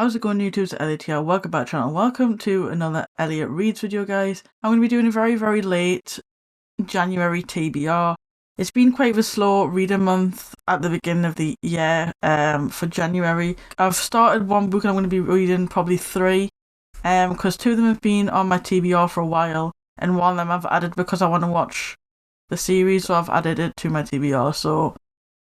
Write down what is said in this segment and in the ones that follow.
How's it going, YouTube? It's Elliot here. Welcome back to the channel. Welcome to another Elliot Reads video, guys. I'm going to be doing a very late January TBR. It's been quite a slow reading month at the beginning of the year for January. I've started one book and I'm going to be reading probably three because two of them have been on my TBR for a while and one of them I've added because I want to watch the series, so I've added it to my TBR. So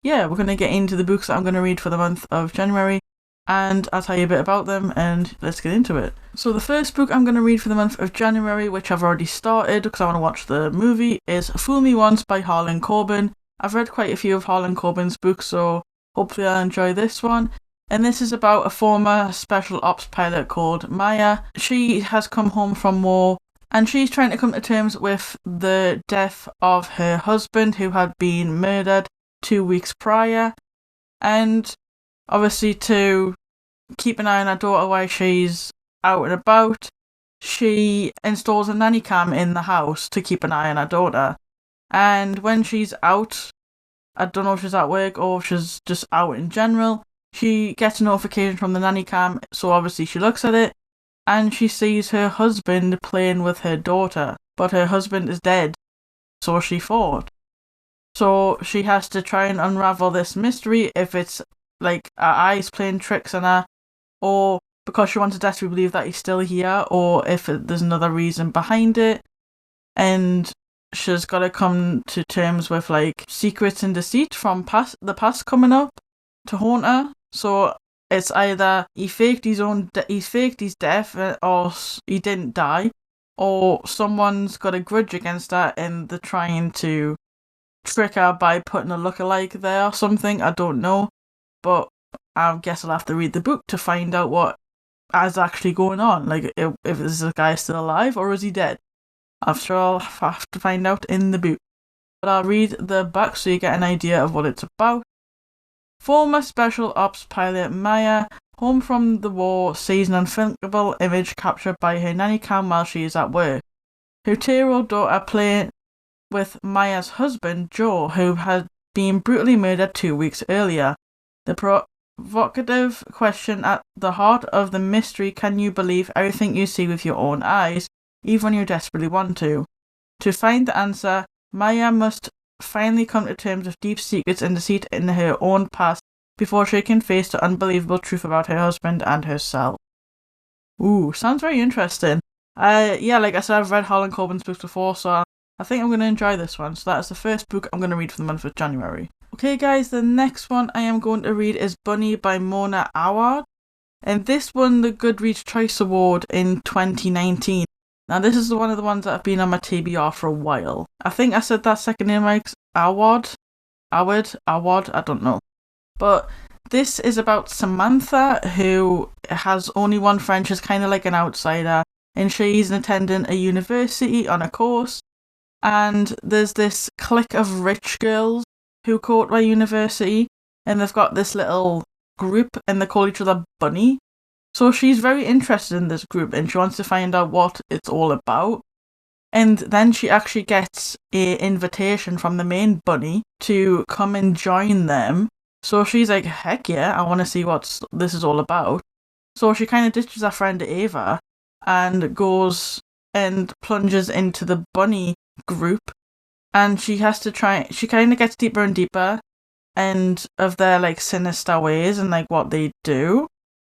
yeah, we're going to get into the books that I'm going to read for the month of January. And I'll tell you a bit about them and let's get into it. So the first book I'm going to read for the month of January, which I've already started because I want to watch the movie, is Fool Me Once by Harlan Coben. I've read quite a few of Harlan Coben's books, so hopefully I'll enjoy this one. And this is about a former special ops pilot called Maya. She has come home from war and she's trying to come to terms with the death of her husband, who had been murdered 2 weeks prior. And obviously, to keep an eye on her daughter while she's out and about, she installs a nanny cam in the house to keep an eye on her daughter. And when she's out, I don't know if she's at work or if she's just out in general, she gets a notification from the nanny cam, so obviously she looks at it, and she sees her husband playing with her daughter, but her husband is dead, so she thought. So she has to try and unravel this mystery, if it's like her eyes playing tricks on her, or because she wants to desperately believe that he's still here, or if there's another reason behind it. And she's got to come to terms with like secrets and deceit from the past coming up to haunt her. So it's either he faked his death, or he didn't die, or someone's got a grudge against her and they're trying to trick her by putting a lookalike there or something. I don't know. But I guess I'll have to read the book to find out what is actually going on. Like, if this guy still alive or is he dead? I'm sure I'll have to find out in the book. But I'll read the back so you get an idea of what it's about. Former Special Ops pilot Maya, home from the war, sees an unthinkable image captured by her nanny cam while she is at work. Her 2-year-old daughter playing with Maya's husband, Joe, who had been brutally murdered 2 weeks earlier. The provocative question at the heart of the mystery: can you believe everything you see with your own eyes, even when you desperately want to? To find the answer, Maya must finally come to terms with deep secrets and deceit in her own past before she can face the unbelievable truth about her husband and herself. Ooh, sounds very interesting. Yeah, like I said, I've read Harlan Coben's books before, so I think I'm going to enjoy this one. So that's the first book I'm going to read for the month of January. Okay guys, the next one I am going to read is Bunny by Mona Awad, and this won the Goodreads Choice Award in 2019. Now this is one of the ones that have been on my TBR for a while. I think I said that second name right, Awad, I don't know. But this is about Samantha, who has only one friend. She's kind of like an outsider, and she's attending a university on a course, and there's this clique of rich girls who go to a university, and they've got this little group and they call each other Bunny. So she's very interested in this group and she wants to find out what it's all about. And then she actually gets an invitation from the main Bunny to come and join them. So she's like, heck yeah, I want to see what this is all about. So she kind of ditches her friend Ava and goes and plunges into the Bunny group. And she has to she kind of gets deeper and deeper and of their like sinister ways and like what they do.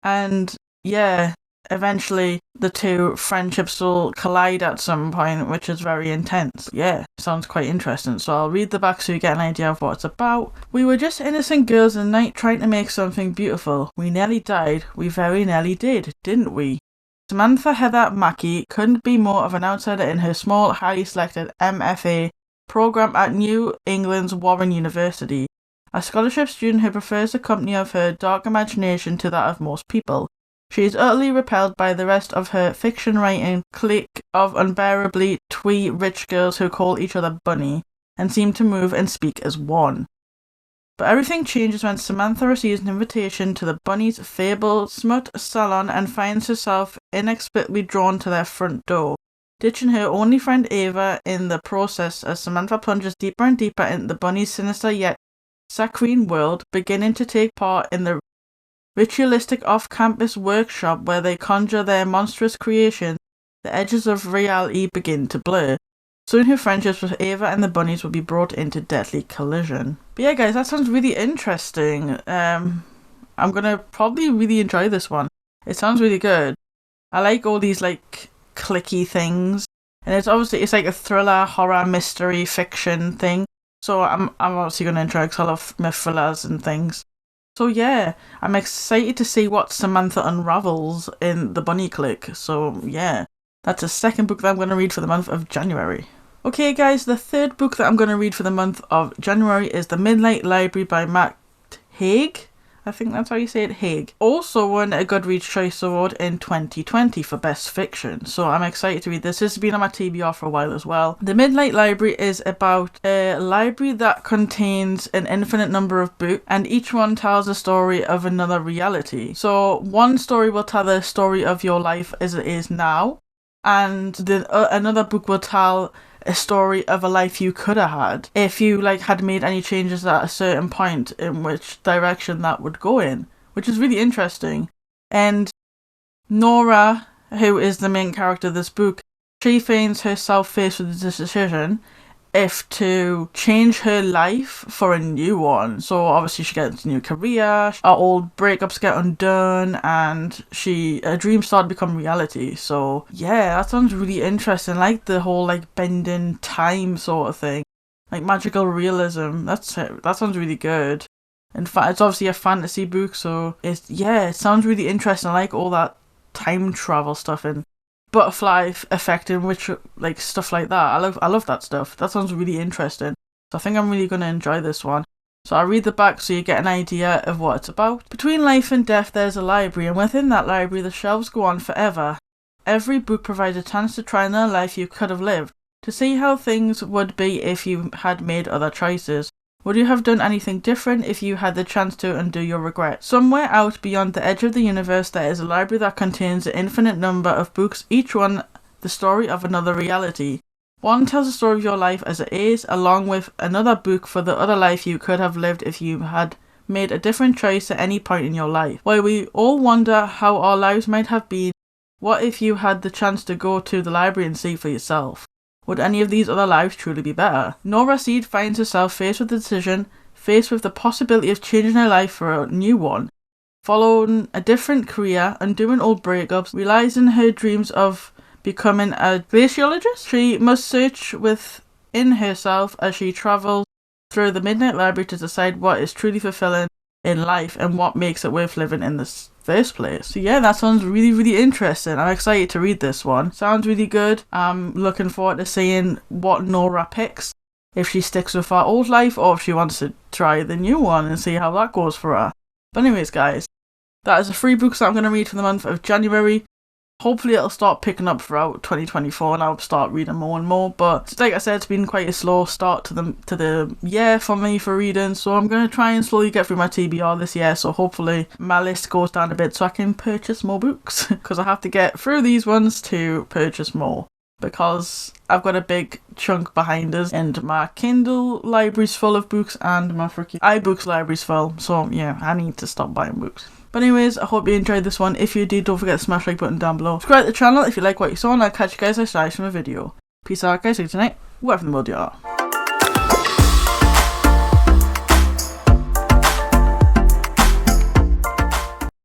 And yeah, eventually the two friendships will collide at some point, which is very intense. Yeah, sounds quite interesting. So I'll read the back so you get an idea of what it's about. We were just innocent girls in the night trying to make something beautiful. We nearly died. We very nearly did, didn't we? Samantha Heather Mackey couldn't be more of an outsider in her small, highly selected MFA program at New England's Warren University, a scholarship student who prefers the company of her dark imagination to that of most people. She is utterly repelled by the rest of her fiction-writing clique of unbearably twee rich girls who call each other Bunny and seem to move and speak as one. But everything changes when Samantha receives an invitation to the Bunny's fabled smut salon and finds herself inexplicably drawn to their front door, ditching her only friend Ava in the process as Samantha plunges deeper and deeper into the Bunny's sinister yet saccharine world, beginning to take part in the ritualistic off-campus workshop where they conjure their monstrous creation, the edges of reality begin to blur. Soon her friendships with Ava and the bunnies will be brought into deadly collision. But yeah guys, that sounds really interesting. I'm gonna probably really enjoy this one. It sounds really good. I like all these like clicky things. And it's like a thriller, horror, mystery, fiction thing. So I'm obviously gonna enjoy it because I love my thrillers and things. So yeah, I'm excited to see what Samantha unravels in the Bunny Clique. So yeah, that's the second book that I'm going to read for the month of January. Okay guys, the third book that I'm going to read for the month of January is The Midnight Library by Haig. I think that's how you say it, Haig. Also won a Goodreads Choice Award in 2020 for Best Fiction. So I'm excited to read this. This has been on my TBR for a while as well. The Midnight Library is about a library that contains an infinite number of books, and each one tells a story of another reality. So one story will tell the story of your life as it is now, and another book will tell a story of a life you could have had if you like had made any changes at a certain point in which direction that would go in, which is really interesting. And Nora, who is the main character of this book, she finds herself faced with this decision if to change her life for a new one. So obviously she gets a new career, our old breakups get undone, and her dreams start to become reality. So yeah, that sounds really interesting. I like the whole like bending time sort of thing, like magical realism. That sounds really good. In fact, it's obviously a fantasy book, so it sounds really interesting. I like all that time travel stuff and butterfly effect in which like stuff like that. I love that stuff. That sounds really interesting. So I think I'm really going to enjoy this one. So I'll read the back so you get an idea of what it's about. Between life and death there's a library, and within that library the shelves go on forever. Every book provides a chance to try another life you could have lived, to see how things would be if you had made other choices. Would you have done anything different if you had the chance to undo your regrets? Somewhere out beyond the edge of the universe there is a library that contains an infinite number of books, each one the story of another reality. One tells the story of your life as it is, along with another book for the other life you could have lived if you had made a different choice at any point in your life. While we all wonder how our lives might have been, what if you had the chance to go to the library and see for yourself? Would any of these other lives truly be better? Nora Seed finds herself faced with the decision, faced with the possibility of changing her life for a new one, following a different career, undoing old breakups, realising her dreams of becoming a glaciologist. She must search within herself as she travels through the Midnight Library to decide what is truly fulfilling in life and what makes it worth living in this first place. So yeah, that sounds really, really interesting. I'm excited to read this one. Sounds really good. I'm looking forward to seeing what Nora picks, if she sticks with her old life or if she wants to try the new one and see how that goes for her. But anyways guys, that is the 3 books that I'm going to read for the month of January. Hopefully it'll start picking up throughout 2024 and I'll start reading more and more, but like I said, it's been quite a slow start to the year for me for reading, so I'm going to try and slowly get through my TBR this year, so hopefully my list goes down a bit so I can purchase more books, because I have to get through these ones to purchase more, because I've got a big chunk behind us and my Kindle library's full of books and my freaking iBooks library's full, so yeah, I need to stop buying books. But anyways, I hope you enjoyed this one. If you did, don't forget to smash the like button down below. Subscribe to the channel if you like what you saw, and I'll catch you guys next time in a video. Peace out guys, see you tonight, wherever in the world you are.